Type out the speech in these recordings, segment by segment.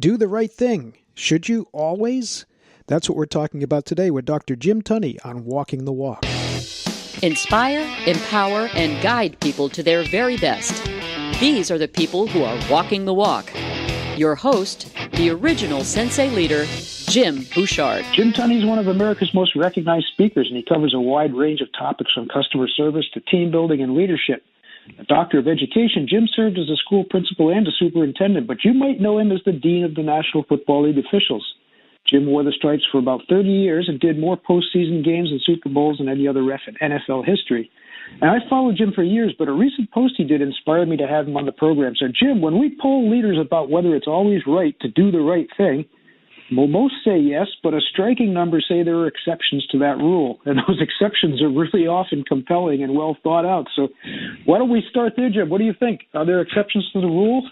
Do the right thing. Should you always? That's what we're talking about today with Dr. Jim Tunney on Walking the Walk. Inspire, empower, and guide people to their very best. These are the people who are walking the walk. Your host, the original Sensei leader, Jim Bouchard. Jim Tunney is one of America's most recognized speakers, and he covers a wide range of topics from customer service to team building and leadership. A doctor of education, Jim served as a school principal and a superintendent, but you might know him as the dean of the National Football League officials. Jim wore the stripes for about 30 years and did more postseason games and Super Bowls than any other ref in NFL history. And I followed Jim for years, but a recent post he did inspired me to have him on the program. So, Jim, when we poll leaders about whether it's always right to do the right thing, well, most say yes, but a striking number say there are exceptions to that rule. And those exceptions are really often compelling and well thought out. So why don't we start there, Jim? What do you think? Are there exceptions to the rule?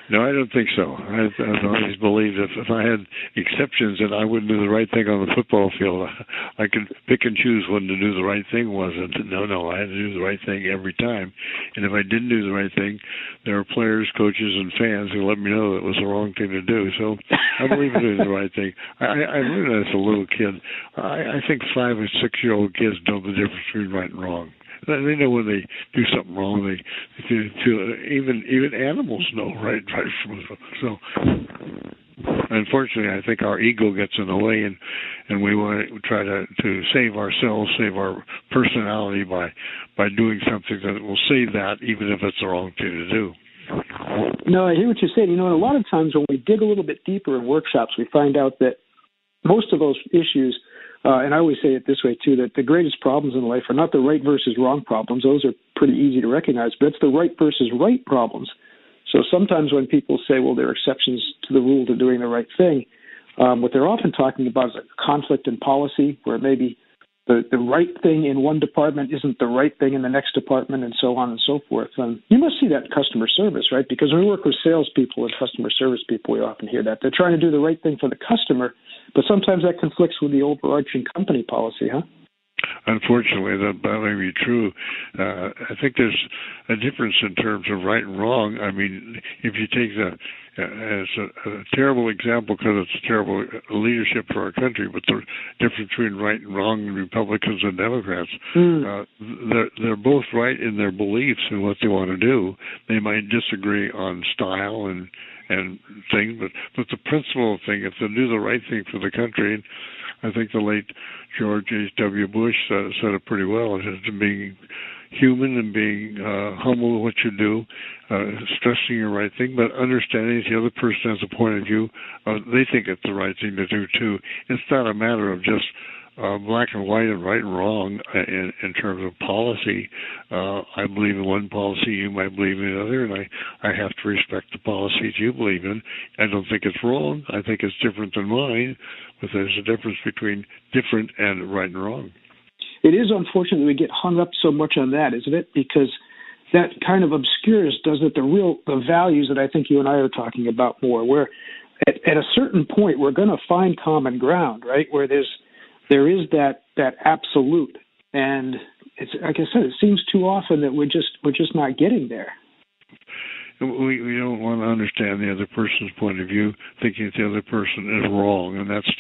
No, I don't think so. I've always believed if I had exceptions that I wouldn't do the right thing on the football field. I could pick and choose when to do the right thing was. And no, I had to do the right thing every time. And if I didn't do the right thing, there are players, coaches, and fans who let me know that it was the wrong thing to do. So I believe in doing the right thing. I learned that as a little kid. I think 5- and 6-year-old kids know the difference between right and wrong. They know when they do something wrong. They feel even animals know right from wrong. So, unfortunately, I think our ego gets in the way, and we want to try to save ourselves, save our personality by doing something that will save that, even if it's the wrong thing to do. No, I hear what you're saying. You know, and a lot of times when we dig a little bit deeper in workshops, we find out that most of those issues. And I always say it this way, too, that the greatest problems in life are not the right versus wrong problems. Those are pretty easy to recognize, but it's the right versus right problems. So sometimes when people say, well, there are exceptions to the rule to doing the right thing, what they're often talking about is a conflict in policy where maybe the right thing in one department isn't the right thing in the next department and so on and so forth. You must see that in customer service, right? Because when we work with salespeople and customer service people, we often hear that. They're trying to do the right thing for the customer, but sometimes that conflicts with the overarching company policy, huh? Unfortunately, that may be true. I think there's a difference in terms of right and wrong. I mean, if you take as a terrible example because it's terrible leadership for our country, but the difference between right and wrong in Republicans and Democrats, they're both right in their beliefs and what they want to do. They might disagree on style and things, but the principal thing is to do the right thing for the country. And I think the late George H.W. Bush said it pretty well, just being human and being humble in what you do, stressing your right thing, but understanding the other person has a point of view. They think it's the right thing to do, too. It's not a matter of just black and white and right and wrong in terms of policy. I believe in one policy, you might believe in another, and I have to respect the policies you believe in. I don't think it's wrong. I think it's different than mine, but there's a difference between different and right and wrong. It is unfortunate that we get hung up so much on that, isn't it? Because that kind of obscures, doesn't it, the values that I think you and I are talking about more, where at a certain point we're going to find common ground, right, where there is that absolute, and it's like I said, it seems too often that we're just not getting there. We don't want to understand the other person's point of view, thinking that the other person is wrong, and that's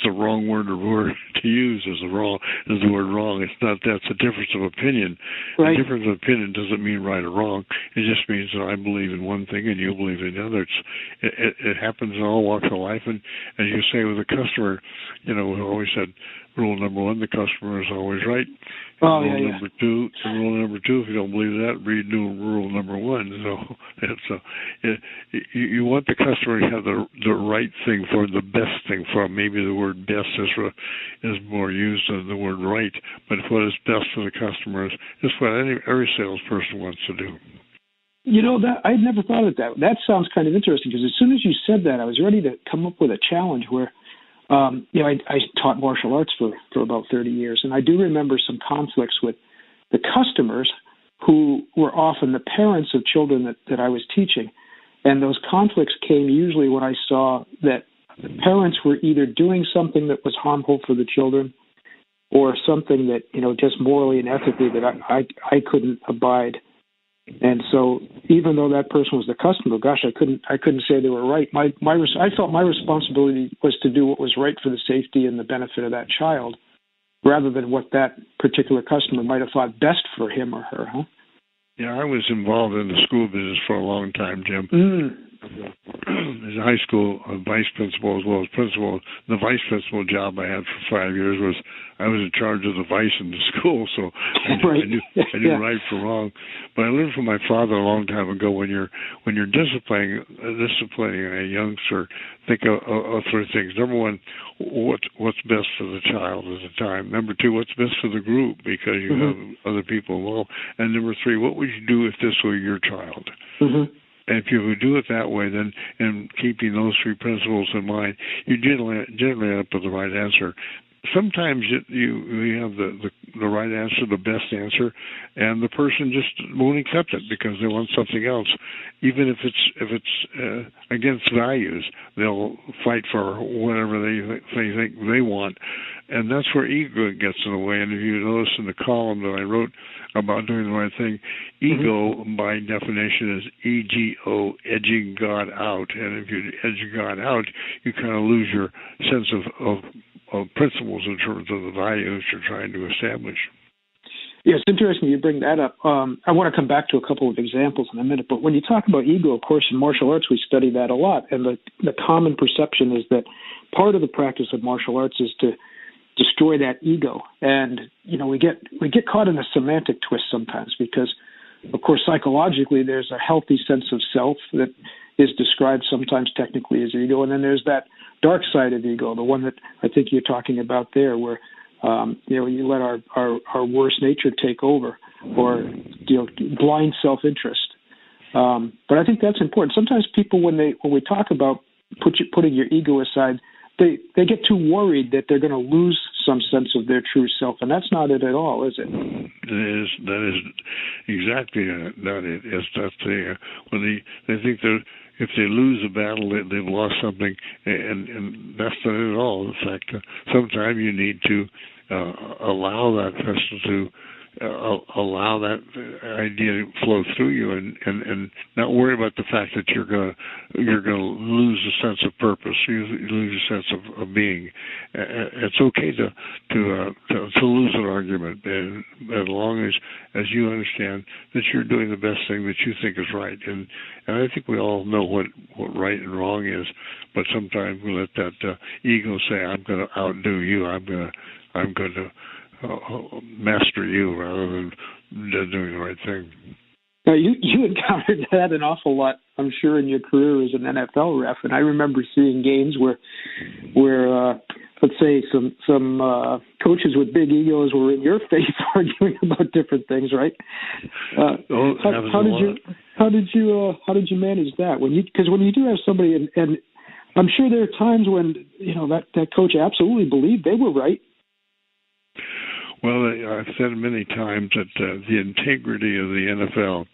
the wrong word to use is the word wrong. It's not. That's a difference of opinion. Right. A difference of opinion doesn't mean right or wrong. It just means that I believe in one thing and you believe in another. It happens in all walks of life, and as you say with a customer, we always said rule number 1: the customer is always right. Rule number two, if you don't believe that, read rule number 1. So you want the customer to have the right thing for the best thing for them. Maybe the word best is more used than the word right, but what is best for the customer is what every salesperson wants to do. You know, that I'd never thought of that. That sounds kind of interesting because as soon as you said that, I was ready to come up with a challenge where I taught martial arts for about 30 years, and I do remember some conflicts with the customers who were often the parents of children that I was teaching. And those conflicts came usually when I saw that the parents were either doing something that was harmful for the children or something that, just morally and ethically that I couldn't abide. And so, even though that person was the customer, gosh, I couldn't say they were right. I felt my responsibility was to do what was right for the safety and the benefit of that child, rather than what that particular customer might have thought best for him or her. Huh? Yeah, I was involved in the school business for a long time, Jim. As a high school vice principal as well as principal, the vice principal job I had for 5 years was I was in charge of the vice in the school, so I knew right from wrong. But I learned from my father a long time ago when you're disciplining a youngster, think of three things. Number one, what's best for the child at the time. Number two, what's best for the group because you have other people involved. And number three, what would you do if this were your child? And if you would do it that way, then, and keeping those three principles in mind, you generally end up with the right answer. Sometimes you have the right answer, the best answer, and the person just won't accept it because they want something else. Even if it's against values, they'll fight for whatever they think they want, and that's where ego gets in the way. And if you notice in the column that I wrote about doing the right thing, ego by definition is ego, edging God out, and if you edge God out, you kind of lose your sense of principles in terms of the values you're trying to establish. Yeah, it's interesting you bring that up. I want to come back to a couple of examples in a minute, but when you talk about ego, of course, in martial arts, we study that a lot, and the common perception is that part of the practice of martial arts is to destroy that ego. And, we get caught in a semantic twist sometimes because, of course, psychologically, there's a healthy sense of self that is described sometimes technically as ego, and then there's that dark side of ego, the one that I think you're talking about there, where you let our worst nature take over, or blind self-interest. But I think that's important. Sometimes people, when we talk about putting your ego aside, they get too worried that they're going to lose some sense of their true self, and that's not it at all, is it? That is exactly not it. When they think that if they lose a battle, they've lost something, and that's not it at all. In fact, sometimes you need to allow that person to allow that idea to flow through you, and not worry about the fact that you're gonna lose a sense of purpose, you lose a sense of being. It's okay to lose an argument, and as long as you understand that you're doing the best thing that you think is right, and I think we all know what right and wrong is, but sometimes we let that ego say, "I'm going to outdo you. I'm going to master you," rather than doing the right thing. Now, you encountered that an awful lot, I'm sure, in your career as an NFL ref, and I remember seeing games where let's say some coaches with big egos were in your face arguing about different things, right? How did you manage that? Because when you do have somebody, and I'm sure there are times when that coach absolutely believed they were right. Well, I've said many times that the integrity of the NFL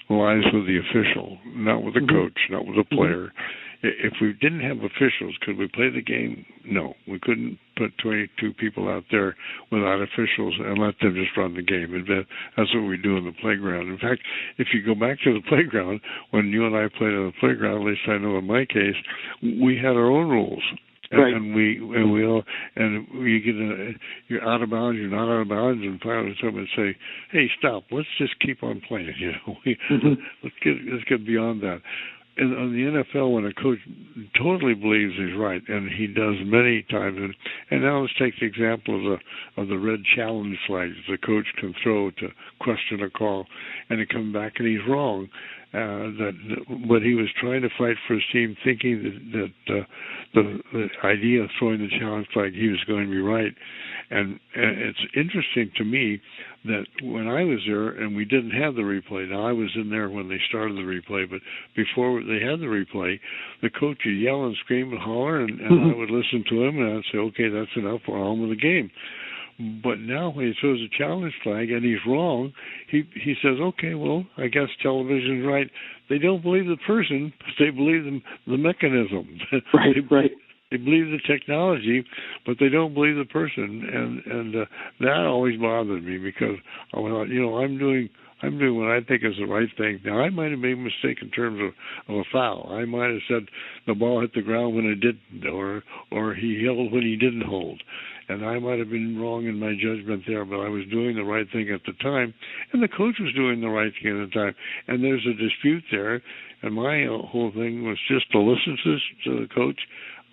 lies with the official, not with the coach, not with the player. If we didn't have officials, could we play the game? No. We couldn't put 22 people out there without officials and let them just run the game. That's what we do in the playground. In fact, if you go back to the playground, when you and I played on the playground, at least I know in my case, we had our own rules. Right. And you get you're out of bounds, you're not out of bounds, and finally someone say, "Hey, stop! Let's just keep on playing." Let's get beyond that. And on the NFL, when a coach totally believes he's right, and he does many times, and now let's take the example of the red challenge flags the coach can throw to question a call, and it comes back and he's wrong. But he was trying to fight for his team, thinking that the idea of throwing the challenge flag, he was going to be right. And it's interesting to me that when I was there and we didn't have the replay, now I was in there when they started the replay, but before they had the replay, the coach would yell and scream and holler, and I would listen to him, and I'd say, "Okay, that's enough, we're on with the game." But now when he throws a challenge flag and he's wrong, he says, "Okay, well, I guess television's right." They don't believe the person, but they believe the mechanism. Right. They believe the technology, but they don't believe the person, and that always bothered me because I thought, I'm doing what I think is the right thing. Now, I might have made a mistake in terms of a foul. I might have said the ball hit the ground when it didn't, or he held when he didn't hold. And I might have been wrong in my judgment there, but I was doing the right thing at the time, and the coach was doing the right thing at the time. And there's a dispute there, and my whole thing was just to listen to the coach,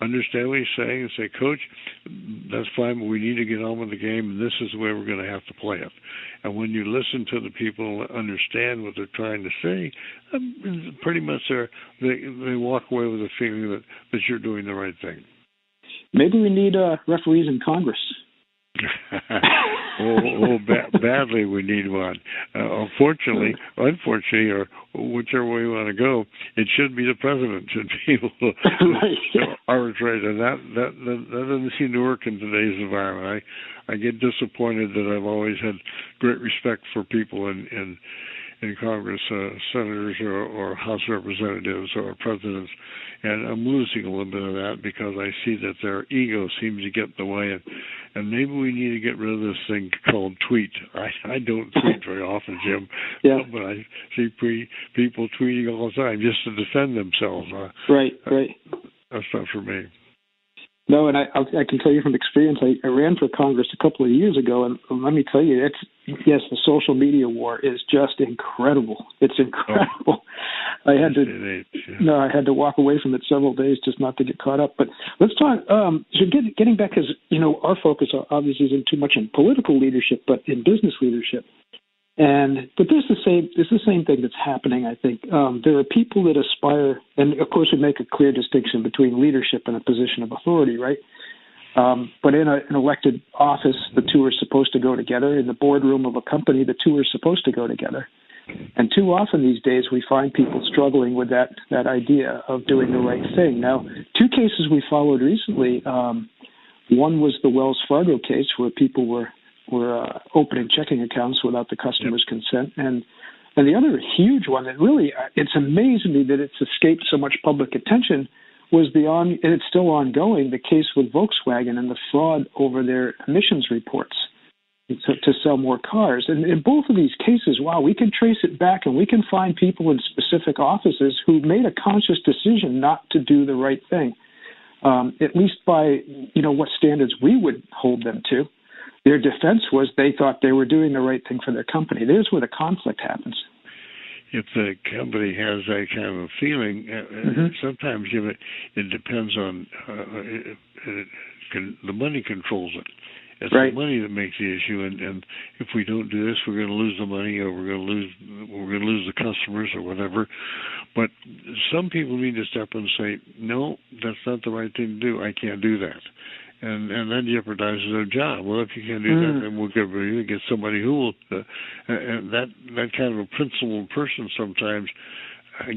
understand what he's saying, and say, Coach, that's fine, but we need to get on with the game, and this is the way we're going to have to play it. And when you listen to the people and understand what they're trying to say, pretty much they walk away with a feeling that you're doing the right thing. Maybe we need referees in Congress. Badly we need one. Unfortunately, or whichever way you want to go, it should be the president should be able to arbitrate, and that doesn't seem to work in today's environment. I get disappointed that I've always had great respect for people in Congress, senators or House representatives or presidents, and I'm losing a little bit of that because I see that their ego seems to get in the way, and maybe we need to get rid of this thing called tweet. I don't tweet very often, Jim, but I see people tweeting all the time just to defend themselves. Right. That's not for me. No, and I can tell you from experience, I ran for Congress a couple of years ago, and let me tell you, the social media war is just incredible. It's incredible. I had to walk away from it several days just not to get caught up. But let's talk. So getting back, because our focus obviously isn't too much in political leadership, but in business leadership. But this is the same thing that's happening, I think. There are people that aspire, and of course we make a clear distinction between leadership and a position of authority, right? But in an elected office, the two are supposed to go together. In the boardroom of a company, the two are supposed to go together. And too often these days we find people struggling with that idea of doing the right thing. Now, two cases we followed recently. One was the Wells Fargo case where people were opening checking accounts without the customer's consent. And the other huge one that really, it's amazing me that it's escaped so much public attention was and it's still ongoing, the case with Volkswagen and the fraud over their emissions reports to sell more cars. And in both of these cases, we can trace it back and we can find people in specific offices who made a conscious decision not to do the right thing, at least by, what standards we would hold them to. Their defense was they thought they were doing the right thing for their company. There's where the conflict happens. If the company has that kind of a feeling, sometimes it depends on the money controls it. It's the money that makes the issue, and if we don't do this, we're going to lose the money, or we're going to lose the customers, or whatever. But some people need to step in and say, no, that's not the right thing to do. I can't do that. And that jeopardizes their job. Well, if you can't do that, then we'll get somebody who will. And that kind of a principled person sometimes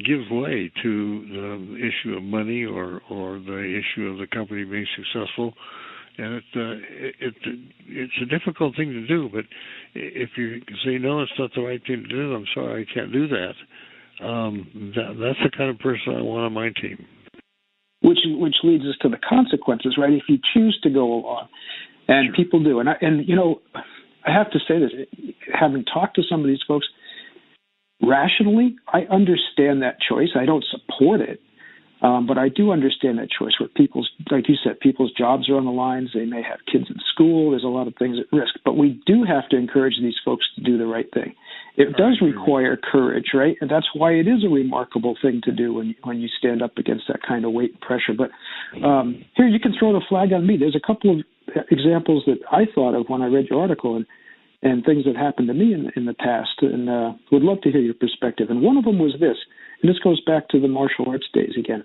gives way to the issue of money or the issue of the company being successful. And it's a difficult thing to do. But if you say no, it's not the right thing to do. I'm sorry, I can't do that. That's the kind of person I want on my team. Which leads us to the consequences, right? If you choose to go along, and people do, and I have to say this, having talked to some of these folks, rationally, I understand that choice. I don't support it, but I do understand that choice. Where like you said, people's jobs are on the lines. They may have kids in school. There's a lot of things at risk, but we do have to encourage these folks to do the right thing. It does require courage, right? And that's why it is a remarkable thing to do when you stand up against that kind of weight and pressure. But here, you can throw the flag on me. There's a couple of examples that I thought of when I read your article and things that happened to me in the past, and would love to hear your perspective. And one of them was this, and this goes back to the martial arts days again.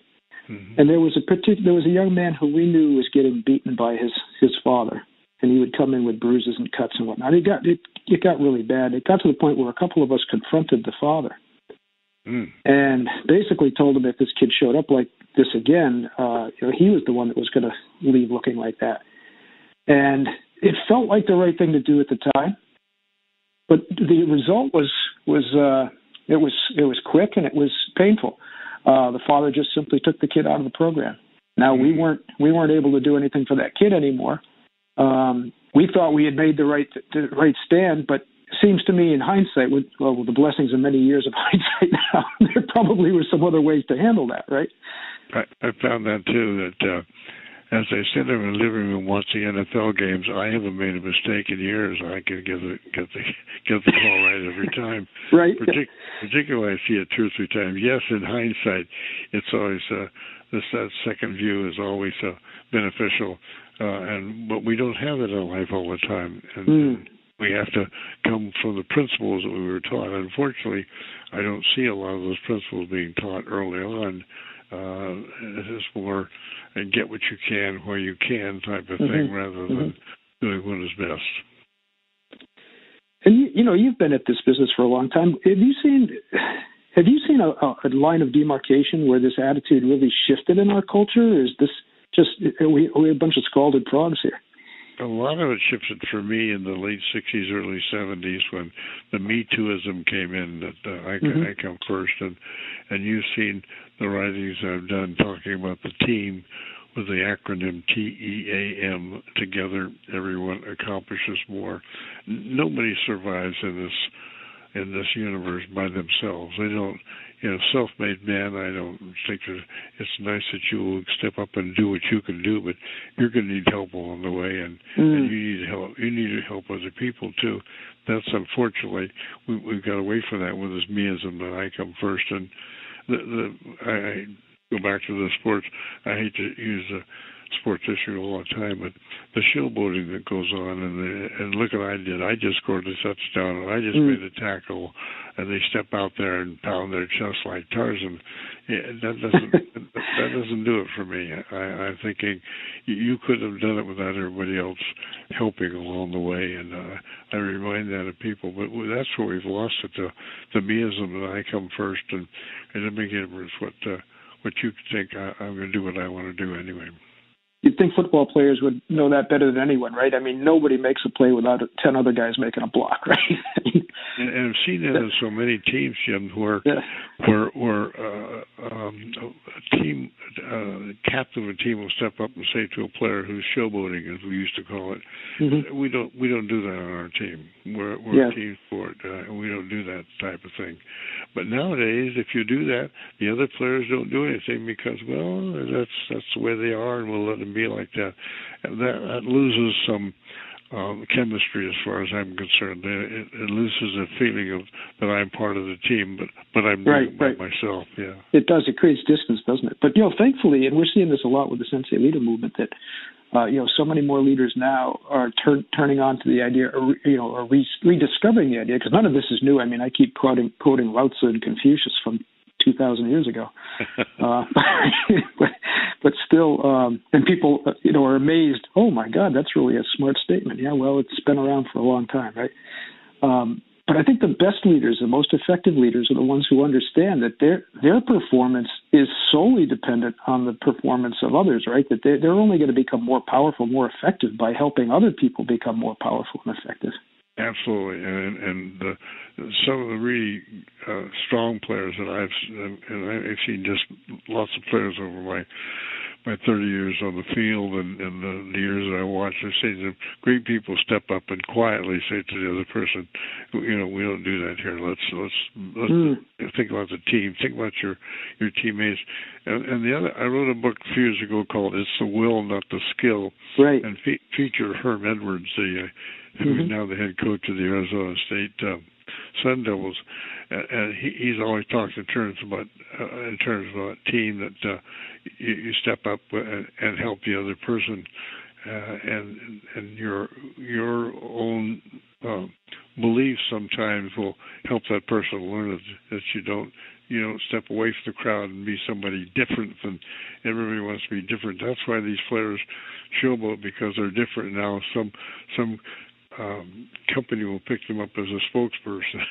And there was a young man who we knew was getting beaten by his father. And he would come in with bruises and cuts and whatnot. It got really bad. It got to the point where a couple of us confronted the father and basically told him if this kid showed up like this again, he was the one that was going to leave looking like that. And it felt like the right thing to do at the time, but the result was quick and it was painful. The father just simply took the kid out of the program. Now we weren't able to do anything for that kid anymore. We thought we had made the right stand, but seems to me in hindsight, with the blessings of many years of hindsight now, there probably were some other ways to handle that, right? I found that too, that as I sit in my living room watching NFL games, I haven't made a mistake in years. I can get the call right every time. Right. Particularly when I see it 2 or 3 times. Yes, in hindsight, it's always that second view is always beneficial, but we don't have it in life all the time, and we have to come from the principles that we were taught. Unfortunately, I don't see a lot of those principles being taught early on. It's more get what you can where you can type of thing, rather than doing what is best. And you've been at this business for a long time. Have you seen a line of demarcation where this attitude really shifted in our culture? Or is this just are we a bunch of scalded frogs here? A lot of it shifted for me in the late 60s, early 70s when the Me Tooism came in, that I come first. And you've seen the writings I've done talking about the team with the acronym TEAM, together everyone accomplishes more. Nobody survives in this universe by themselves. They don't, self-made man, I don't think that it's nice that you will step up and do what you can do, but you're going to need help along the way, and you need help. You need to help other people too. That's unfortunately we've got away from that with this meism that I come first, and I go back to the sports. I hate to use the sports issue all the time, but the showboating that goes on, and look what I did. I just scored a touchdown, and I just made a tackle, and they step out there and pound their chest like Tarzan. That doesn't do it for me. I'm thinking you could have done it without everybody else helping along the way, and I remind that of people. But that's where we've lost it. The meism that I come first, and it doesn't make any difference what you think. I'm going to do what I want to do anyway. You'd think football players would know that better than anyone, right? I mean, nobody makes a play without 10 other guys making a block, right? and I've seen that in so many teams, Jim, where a team, captain of a team will step up and say to a player who's showboating, as we used to call it, we don't do that on our team. We're a team sport, and we don't do that type of thing. But nowadays, if you do that, the other players don't do anything because, well, that's the way they are, and we'll let them be like that. And that loses some chemistry as far as I'm concerned. It loses a feeling of that I'm part of the team, but I'm doing it by myself. Yeah, it does. It creates distance, doesn't it? But thankfully, and we're seeing this a lot with the Sensei Leader movement, that so many more leaders now are turning on to the idea, or rediscovering the idea, because none of this is new. I mean, I keep quoting Lao Tzu and Confucius from 2,000 years ago, but still, and people, are amazed. Oh my God, that's really a smart statement. Yeah, well, it's been around for a long time, right? But I think the best leaders, the most effective leaders, are the ones who understand that their performance is solely dependent on the performance of others, right? That they're only going to become more powerful, more effective by helping other people become more powerful and effective. Absolutely, and some of the really strong players that I've seen, just lots of players over my 30 years on the field and the years that I watched, I've seen them, great people step up and quietly say to the other person, we don't do that here. Let's think about the team, think about your teammates. And the other, I wrote a book a few years ago called "It's the Will, Not the Skill," right, and feature Herm Edwards, who's now the head coach of the Arizona State Sun Devils, and he's always talked in terms of a team that you step up and help the other person, and your own beliefs sometimes will help that person learn that you don't step away from the crowd and be somebody different than everybody wants to be different. That's why these players showboat, because they're different now. Some company will pick them up as a spokesperson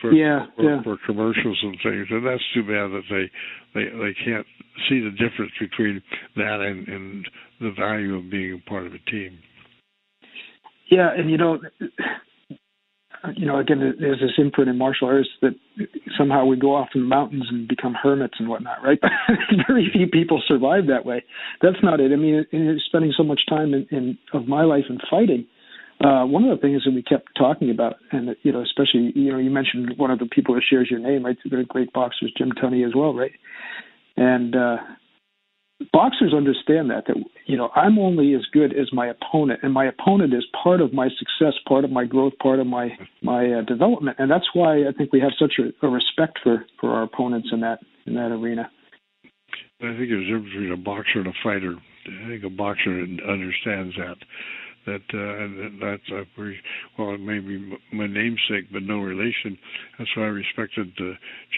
for commercials and things, and that's too bad that they can't see the difference between that and the value of being a part of a team. Yeah, and again, there's this imprint in martial arts that somehow we go off in the mountains and become hermits and whatnot, right? Very few people survive that way. That's not it. I mean, spending so much time of my life in fighting, one of the things that we kept talking about, and especially you mentioned one of the people that shares your name, right? The great boxers, Jim Tunney as well, right? And boxers understand that I'm only as good as my opponent, and my opponent is part of my success, part of my growth, part of my development, and that's why I think we have such a respect for our opponents in that arena. I think there's a difference between a boxer and a fighter. I think a boxer understands that. That's well, it may be my namesake, but no relation. That's why I respected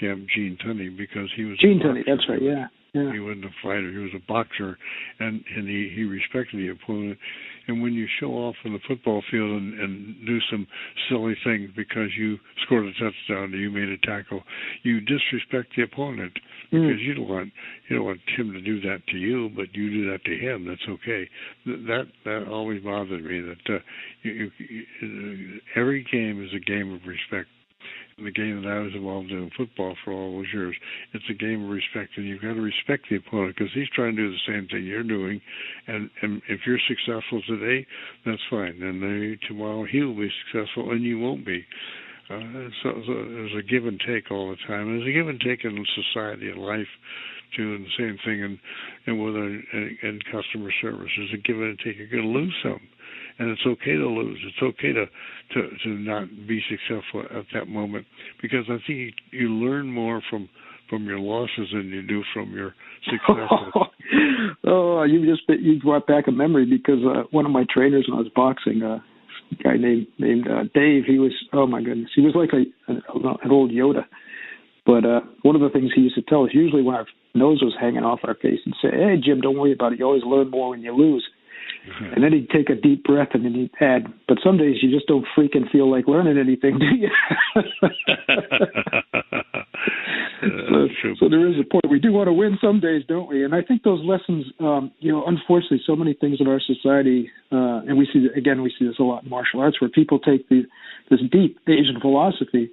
champ Gene Tunney, because he was Gene Tunney. That's right. Yeah. Yeah. He wasn't a fighter. He was a boxer, and he respected the opponent. And when you show off on the football field and do some silly things because you scored a touchdown or you made a tackle, you disrespect the opponent, because you don't want him to do that to you, but you do that to him. That's okay. That always bothered me. That every game is a game of respect. The game that I was involved in football for all those years, it's a game of respect, and you've got to respect the opponent, because he's trying to do the same thing you're doing, and if you're successful today, that's fine, and maybe tomorrow he'll be successful and you won't be. So there's a give and take all the time. There's a give and take in society and life too, and the same thing in customer service. There's a give and take. You're going to lose some. And it's okay to lose. It's okay to not be successful at that moment, because I think you learn more from your losses than you do from your successes. Oh, you brought back a memory, because one of my trainers when I was boxing, a guy named Dave, he was, oh my goodness, he was like an old Yoda. But one of the things he used to tell us, usually when our nose was hanging off our face, he'd say, "Hey, Jim, don't worry about it. You always learn more when you lose." And then he'd take a deep breath and then he'd add, "But some days you just don't freaking feel like learning anything, do you?" So there is a point. We do want to win some days, don't we? And I think those lessons, unfortunately, so many things in our society, and we see this a lot in martial arts, where people take this deep Asian philosophy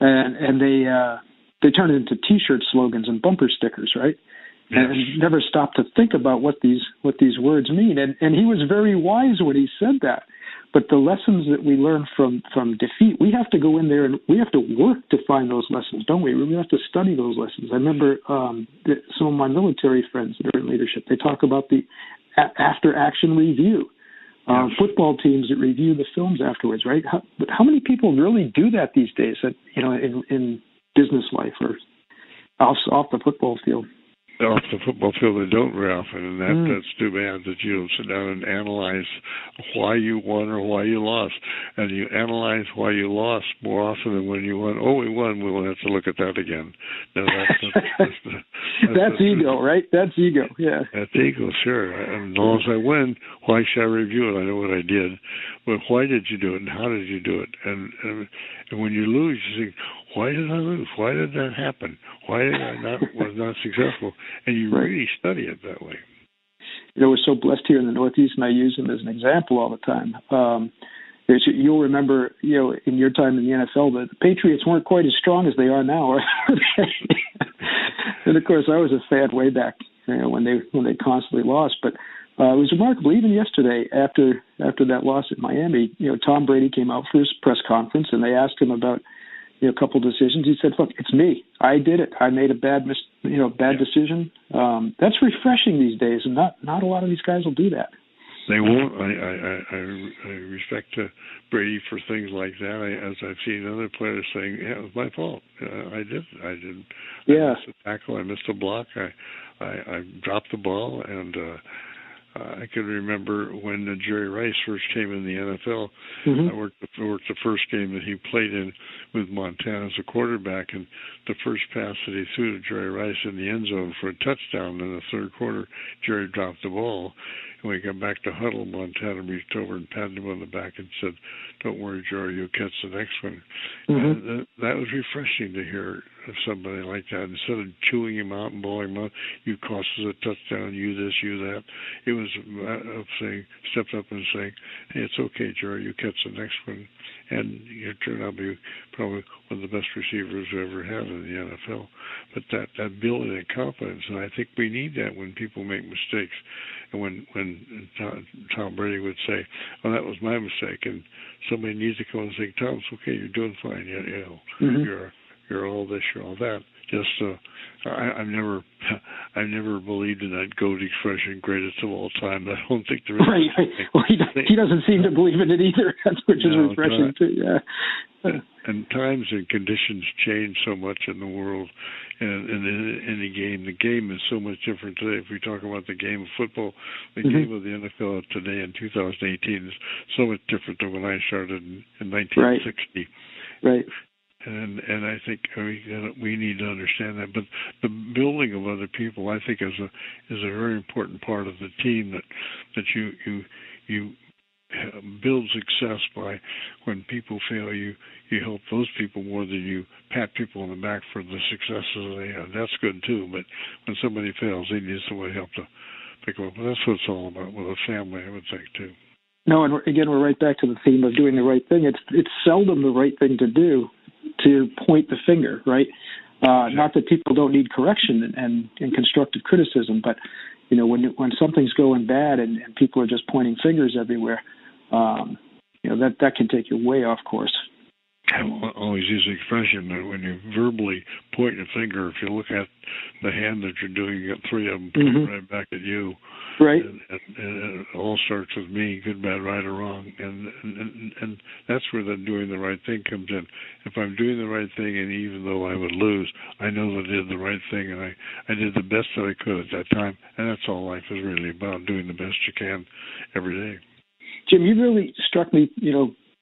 and they turn it into T-shirt slogans and bumper stickers, right? Yes. And never stop to think about what these words mean. And he was very wise when he said that. But the lessons that we learn from defeat, we have to go in there and we have to work to find those lessons, don't we? We have to study those lessons. I remember some of my military friends that are in leadership, they talk about the after-action review. Yes. Football teams that review the films afterwards, right? How many people really do that these days, in business life or off the football field? Off the football field, they don't very often, and that's too bad, that you don't sit down and analyze why you won or why you lost. And you analyze why you lost more often than when you won. Oh, we won, we won't have to look at that again. No, that's ego, right? That's ego, yeah. That's ego, sure. And as long as I win, why should I review it? I know what I did. But why did you do it, and how did you do it? And when you lose, you think, why did I lose? Why did that happen? Why did I was not successful? And you really study it that way. We're so blessed here in the Northeast, and I use him as an example all the time. You'll remember, in your time in the NFL, the Patriots weren't quite as strong as they are now. And of course, I was a fan way back when they constantly lost. But it was remarkable. Even yesterday, after that loss at Miami, Tom Brady came out for his press conference, and they asked him about a couple decisions. He said, "Look, it's me. I did it. I made a bad decision." That's refreshing these days, and not a lot of these guys will do that. They won't. I respect Brady for things like that. As I've seen other players saying, "Yeah, it was my fault. I did. I missed a tackle. I missed a block. I dropped the ball." And I can remember when Jerry Rice first came in the NFL. Mm-hmm. I worked the first game that he played in with Montana as a quarterback, and the first pass that he threw to Jerry Rice in the end zone for a touchdown in the third quarter, Jerry dropped the ball. And when he got back to huddle, Montana reached over and patted him on the back and said, "Don't worry, Jerry, you'll catch the next one." Mm-hmm. That was refreshing to hear somebody like that. Instead of chewing him out and blowing him out, you cost us a touchdown, you this, you that. It was stepped up and saying, hey, it's okay, Jerry, you catch the next one. And you turn out to be probably one of the best receivers we ever had in the NFL. But that building of confidence, and I think we need that when people make mistakes. And when Tom Brady would say, "Oh, that was my mistake," and somebody needs to come and say, "Tom, it's okay, you're doing fine. You're all this, you're all that." Just I've never believed in that GOAT expression, greatest of all time. I don't think there is. Right. Well, he doesn't seem to believe in it either, which is refreshing too. Yeah. And times and conditions change so much in the world, and in any game. The game is so much different today. If we talk about the game of football, the game of the NFL today in 2018 is so much different than when I started in 1960. Right. And I think we need to understand that. But the building of other people, I think, is a very important part of the team. That you build success by when people fail. You help those people more than you pat people on the back for the successes they have. That's good too. But when somebody fails, they need somebody help to pick them up. And that's what it's all about with a family, I would think too. No, and again, we're right back to the theme of doing the right thing. It's seldom the right thing to do to point the finger, right? Not that people don't need correction and constructive criticism, but when something's going bad and people are just pointing fingers everywhere, that can take you way off course. I always use the expression that when you verbally point a finger, if you look at the hand that you're doing, you got three of them pointing right back at you. Right. And it all starts with me, good, bad, right, or wrong. And that's where the doing the right thing comes in. If I'm doing the right thing, and even though I would lose, I know that I did the right thing, and I did the best that I could at that time. And that's all life is really about, doing the best you can every day. Jim, you really struck me,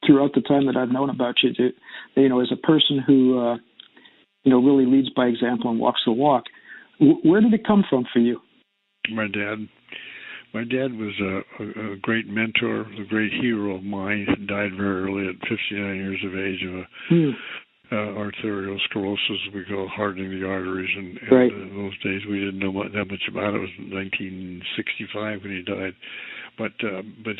throughout the time that I've known about you, as a person who, really leads by example and walks the walk. Where did it come from for you? My dad. My dad was a great mentor, a great hero of mine. He died very early at 59 years of age of arterial sclerosis, we call it, hardening the arteries. And right. In those days, we didn't know that much about it. It was 1965 when he died. But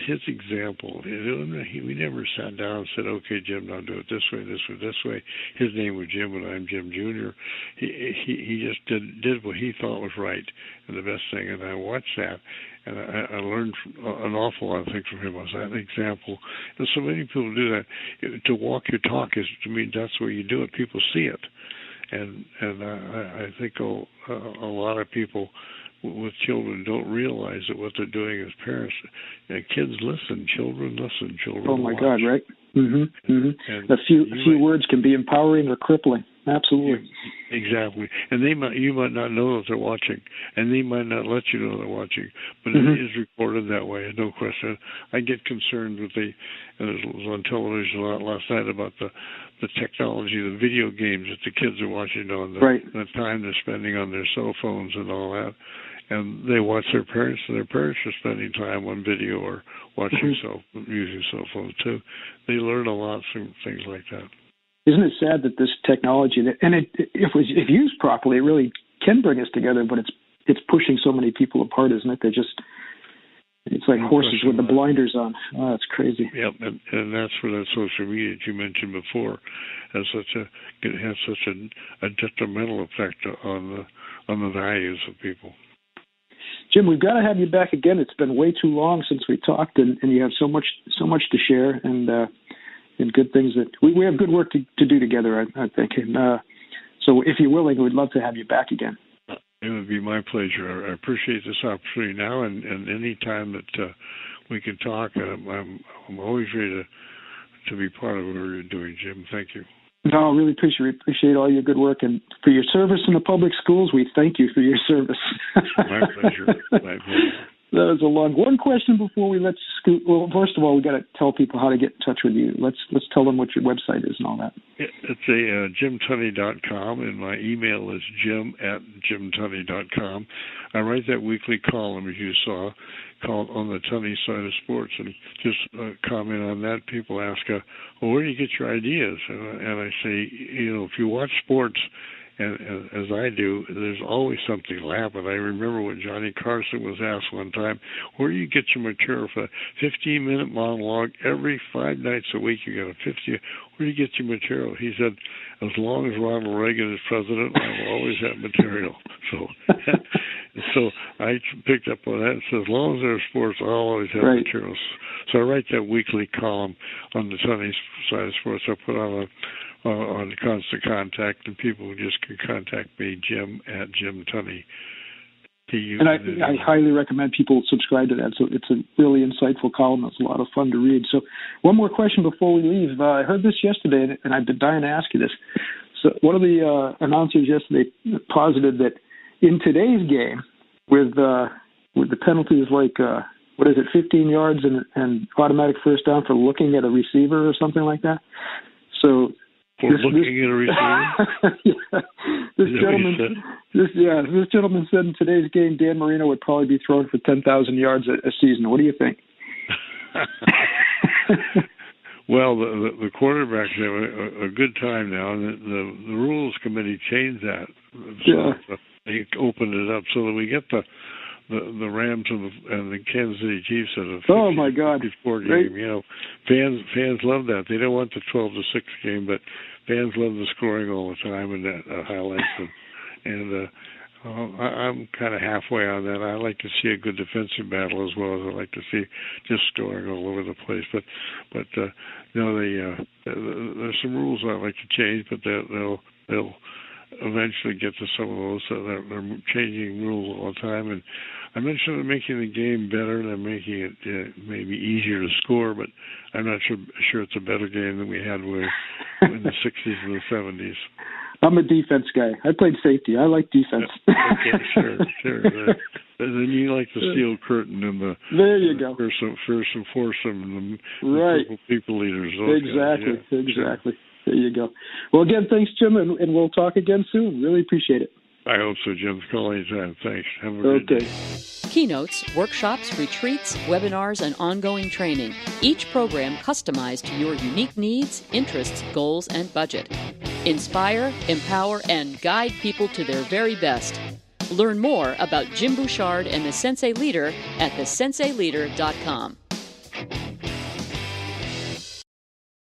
his example, we never sat down and said, "Okay, Jim, now do it this way, this way, this way." His name was Jim, and I'm Jim Jr. He just did what he thought was right and the best thing. And I watched that, and I learned an awful lot of things from him as that example. And so many people do that. To walk your talk is, to me, that's the way you do it. People see it, and I think a lot of people with children don't realize that what they're doing as parents. Kids listen, children listen, children Oh my watch. God, right? A few words can be empowering or crippling. Absolutely. Exactly. And you might not know that they're watching, and they might not let you know they're watching, but it is recorded that way, no question. I get concerned with it was on television a lot last night about the technology, the video games that the kids are watching on, the time they're spending on their cell phones and all that. And they watch their parents, and their parents are spending time on video or watching using cell phones too. They learn a lot from things like that. Isn't it sad that this technology, if used properly, it really can bring us together, but it's pushing so many people apart, isn't it? It's like horses with the blinders on. Oh, that's crazy. Yep, and that's where that social media that you mentioned before has such a detrimental effect on the values of people. Jim, we've got to have you back again. It's been way too long since we talked, and you have so much to share, and good things that we have good work to do together, I think. And so, if you're willing, we'd love to have you back again. It would be my pleasure. I appreciate this opportunity now, and any time that we can talk, I'm always ready to be part of what you're doing, Jim. Thank you. No, I really appreciate all your good work, and for your service in the public schools, we thank you for your service. My pleasure. My pleasure. That was a long one. Question before we let scoot. Well, first of all, we got to tell people how to get in touch with you. Let's tell them what your website is and all that. It's JimTunney.com, and my email is jim@jimtunney.com. I write that weekly column, as you saw, called On the Tunney Side of Sports, and just comment on that. People ask, well, where do you get your ideas? And I say, if you watch sports and as I do, there's always something to laugh at. I remember when Johnny Carson was asked one time, where do you get your material for a 15-minute monologue every 5 nights a week? You got a 50. Where do you get your material? He said, as long as Ronald Reagan is president, I will always have material. So I picked up on that and said, as long as there's sports, I'll always have materials. So I write that weekly column on the Tunney side of sports. I put on Constant Contact, and people just can contact me, Jim at Jim Tunney. And I highly recommend people subscribe to that. So it's a really insightful column. It's a lot of fun to read. So one more question before we leave. I heard this yesterday, and I've been dying to ask you this. So one of the announcers yesterday posited that in today's game, with the penalties like 15 yards and automatic first down for looking at a receiver or something like that. So looking at a receiver. This gentleman said in today's game, Dan Marino would probably be thrown for 10,000 yards a season. What do you think? Well, the quarterbacks have a good time now, and the rules committee changed that. So they opened it up so that we get the Rams and the Kansas City Chiefs at a 54 game. You know, fans love that. They don't want the 12-6 game, but fans love the scoring all the time and that highlights. And I'm kind of halfway on that. I like to see a good defensive battle as well as I like to see just scoring all over the place. But there's some rules I like to change, but they'll eventually get to some of those. They're changing rules all the time, and I mentioned they're making the game better. They're making it maybe easier to score, but I'm not sure it's a better game than we had in the 60s and the 70s. I'm a defense guy. I played safety. I like defense. Okay, sure. Then you like the steel curtain and the there you go. Fearsome foursome and the people leaders. Exactly. Sure. There you go. Well, again, thanks, Jim, and we'll talk again soon. Really appreciate it. I hope so, Jim. Call anytime. Thanks. Have a good day. Keynotes, workshops, retreats, webinars, and ongoing training. Each program customized to your unique needs, interests, goals, and budget. Inspire, empower, and guide people to their very best. Learn more about Jim Bouchard and the Sensei Leader at thesenseileader.com.